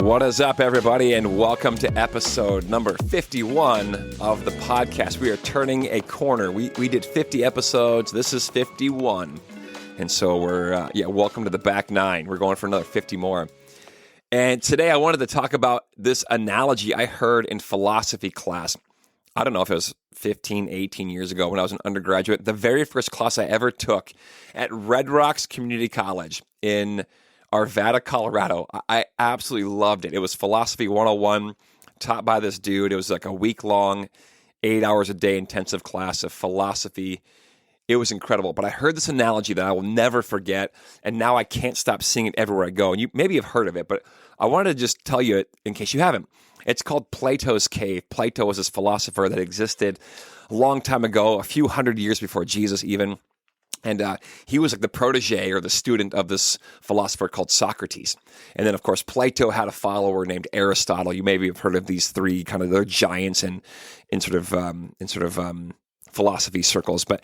What is up, everybody, and welcome to episode number 51 of the podcast. We are turning a corner. We did 50 episodes. This is 51. And so we're, welcome to the back nine. We're going for another 50 more. And today I wanted to talk about this analogy I heard in philosophy class. I don't know if it was 15, 18 years ago when I was an undergraduate. The very first class I ever took at Red Rocks Community College in Arvada, Colorado. I absolutely loved it. It was Philosophy 101, taught by this dude. It was like a week-long, 8 hours a day intensive class of philosophy. It was incredible. But I heard this analogy that I will never forget, and now I can't stop seeing it everywhere I go. And you maybe have heard of it, but I wanted to just tell you it in case you haven't. It's called Plato's Cave. Plato was this philosopher that existed a long time ago, a few hundred years before Jesus even. And he was like the protege or the student of this philosopher called Socrates. And then, of course, Plato had a follower named Aristotle. You maybe have heard of these three kind of, they're giants in philosophy circles. But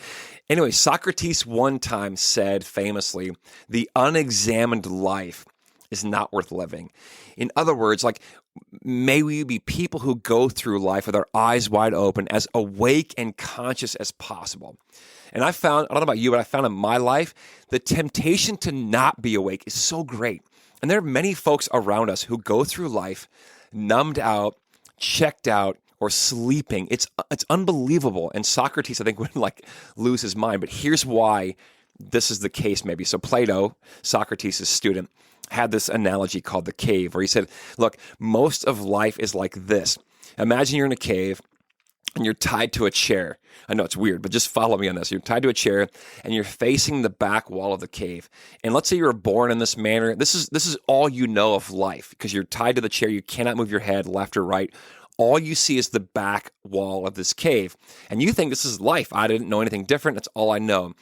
anyway, Socrates one time said famously, "The unexamined life is not worth living." In other words, like, may we be people who go through life with our eyes wide open, as awake and conscious as possible. And I found, I don't know about you, but I found in my life, the temptation to not be awake is so great. And there are many folks around us who go through life numbed out, checked out, or sleeping. It's unbelievable. And Socrates, I think, would lose his mind. But here's why this is the case maybe. So Plato, Socrates' student, had this analogy called the cave, where he said, look, most of life is like this. Imagine you're in a cave and you're tied to a chair. I know it's weird, but just follow me on this. You're tied to a chair and you're facing the back wall of the cave. And let's say you were born in this manner. This is all you know of life because you're tied to the chair. You cannot move your head left or right. All you see is the back wall of this cave. And you think this is life. I didn't know anything different. That's all I know.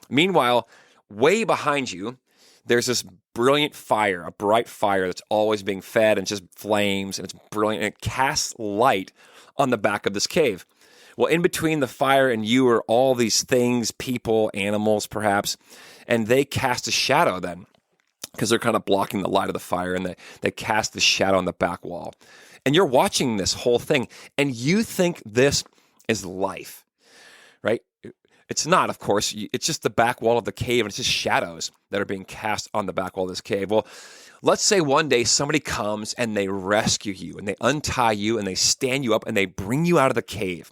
Meanwhile, way behind you, there's this brilliant fire, a bright fire that's always being fed and just flames, and it's brilliant, and it casts light on the back of this cave. Well, in between the fire and you are all these things, people, animals perhaps, and they cast a shadow then because they're kind of blocking the light of the fire, and they cast the shadow on the back wall. And you're watching this whole thing, and you think this is life, right? It's not, of course. It's just the back wall of the cave, and it's just shadows that are being cast on the back wall of this cave. Well, let's say one day somebody comes and they rescue you, and they untie you, and they stand you up, and they bring you out of the cave,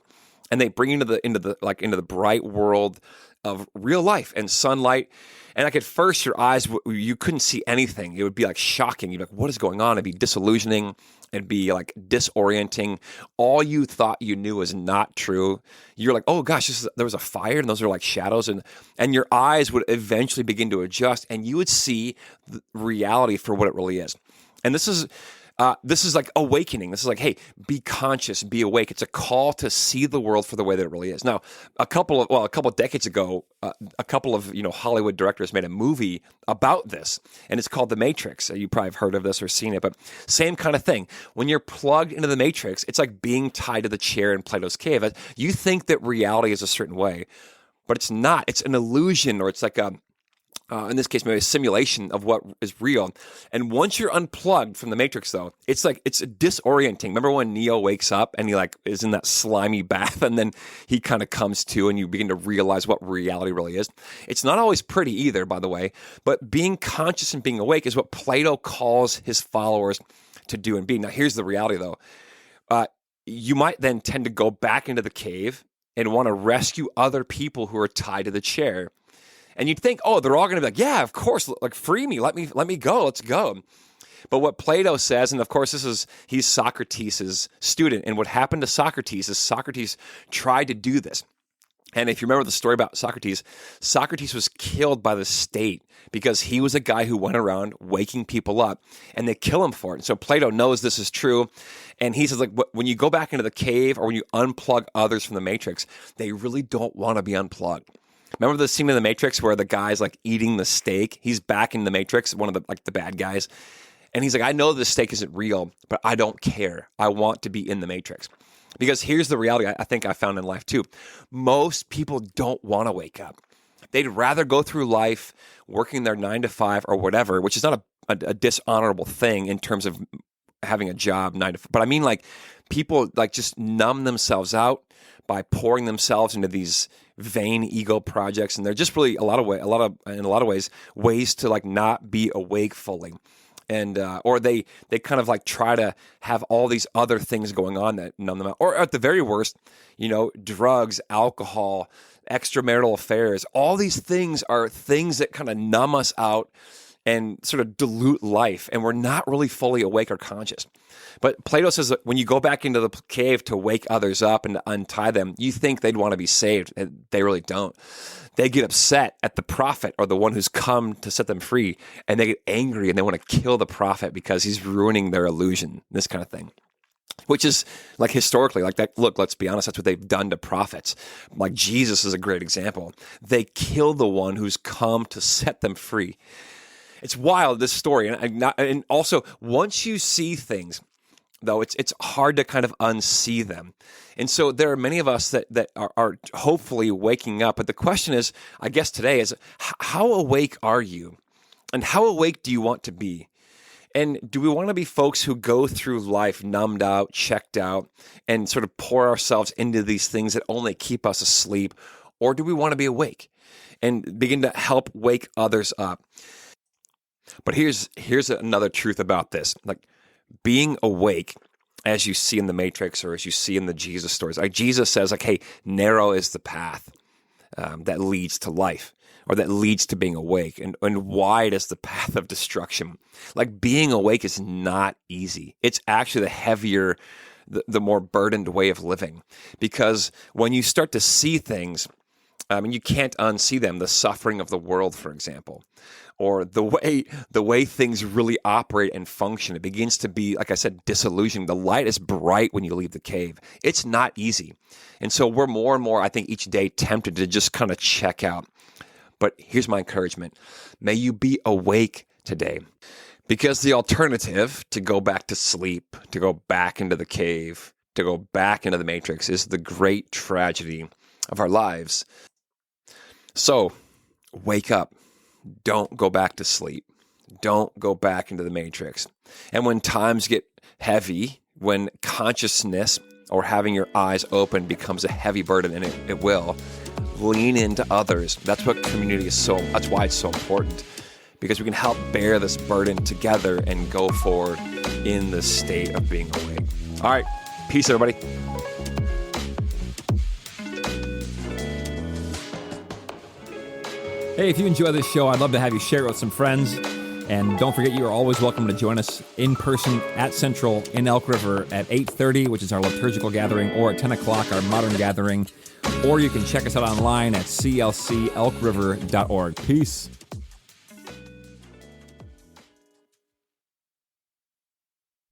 and they bring you into the bright world of real life and sunlight. And like at first, your eyes, you couldn't see anything. It would be like shocking. You'd be like, what is going on? It'd be disillusioning. It'd be like disorienting. All you thought you knew was not true. You're like, oh gosh, there was a fire, and those are like shadows. And your eyes would eventually begin to adjust, and you would see the reality for what it really is. And this is like awakening. This is like, hey, be conscious, be awake. It's a call to see the world for the way that it really is. Now, a couple of decades ago, a couple of Hollywood directors made a movie about this, and it's called The Matrix. You probably have heard of this or seen it, but same kind of thing. When you're plugged into the Matrix, it's like being tied to the chair in Plato's cave. You think that reality is a certain way, but it's not. It's an illusion, or it's like in this case, maybe a simulation of what is real. And once you're unplugged from the Matrix, though, it's disorienting. Remember when Neo wakes up and he is in that slimy bath, and then he kind of comes to, and you begin to realize what reality really is. It's not always pretty either, by the way, but being conscious and being awake is what Plato calls his followers to do and be. Now, here's the reality, though. You might then tend to go back into the cave and want to rescue other people who are tied to the chair. And you'd think, oh, they're all going to be like, yeah, of course, like free me, let me go, let's go. But what Plato says, and of course he's Socrates' student, and what happened to Socrates is Socrates tried to do this. And if you remember the story about Socrates was killed by the state because he was a guy who went around waking people up, and they kill him for it. And so Plato knows this is true, and he says, like, when you go back into the cave or when you unplug others from the Matrix, they really don't want to be unplugged. Remember the scene in the Matrix where the guy's like eating the steak? He's back in the Matrix, one of the bad guys. And he's like, I know this steak isn't real, but I don't care. I want to be in the Matrix. Because here's the reality I think I found in life too. Most people don't want to wake up. They'd rather go through life working their 9 to 5 or whatever, which is not a dishonorable thing in terms of having a job 9 to 5, but I mean like people like just numb themselves out by pouring themselves into these vain ego projects, and they're just really in a lot of ways ways to like not be awake fully. And or they kind of like try to have all these other things going on that numb them out, or at the very worst, drugs, alcohol, extramarital affairs. All these things are things that kind of numb us out and sort of dilute life, and we're not really fully awake or conscious. But Plato says that when you go back into the cave to wake others up and to untie them, you think they'd want to be saved. They really don't. They get upset at the prophet or the one who's come to set them free, and they get angry and they want to kill the prophet because he's ruining their illusion, this kind of thing. Which is like historically, like that. Look, let's be honest, that's what they've done to prophets. Like Jesus is a great example. They kill the one who's come to set them free. It's wild, this story. And also, once you see things, though, it's hard to kind of unsee them. And so there are many of us that are hopefully waking up. But the question is, I guess today is, how awake are you? And how awake do you want to be? And do we want to be folks who go through life numbed out, checked out, and sort of pour ourselves into these things that only keep us asleep? Or do we want to be awake and begin to help wake others up? But here's another truth about this. Like being awake, as you see in the Matrix or as you see in the Jesus stories, like Jesus says, like, hey, narrow is the path that leads to life, or that leads to being awake, and wide is the path of destruction. Like being awake is not easy. It's actually the heavier, the more burdened way of living, because when you start to see things, you can't unsee them. The suffering of the world, for example, or the way things really operate and function. It begins to be, like I said, disillusioning. The light is bright when you leave the cave. It's not easy. And so we're more and more, I think, each day tempted to just kind of check out. But here's my encouragement. May you be awake today, because the alternative to go back to sleep, to go back into the cave, to go back into the Matrix is the great tragedy of our lives. So wake up. Don't go back to sleep. Don't go back into the Matrix. And when times get heavy, when consciousness or having your eyes open becomes a heavy burden, and it will, lean into others. That's what community is that's why it's so important, because we can help bear this burden together and go forward in the state of being awake. All right. Peace, everybody. Hey, if you enjoy this show, I'd love to have you share it with some friends. And don't forget, you are always welcome to join us in person at Central in Elk River at 8:30, which is our liturgical gathering, or at 10 o'clock, our modern gathering. Or you can check us out online at clcelkriver.org. Peace.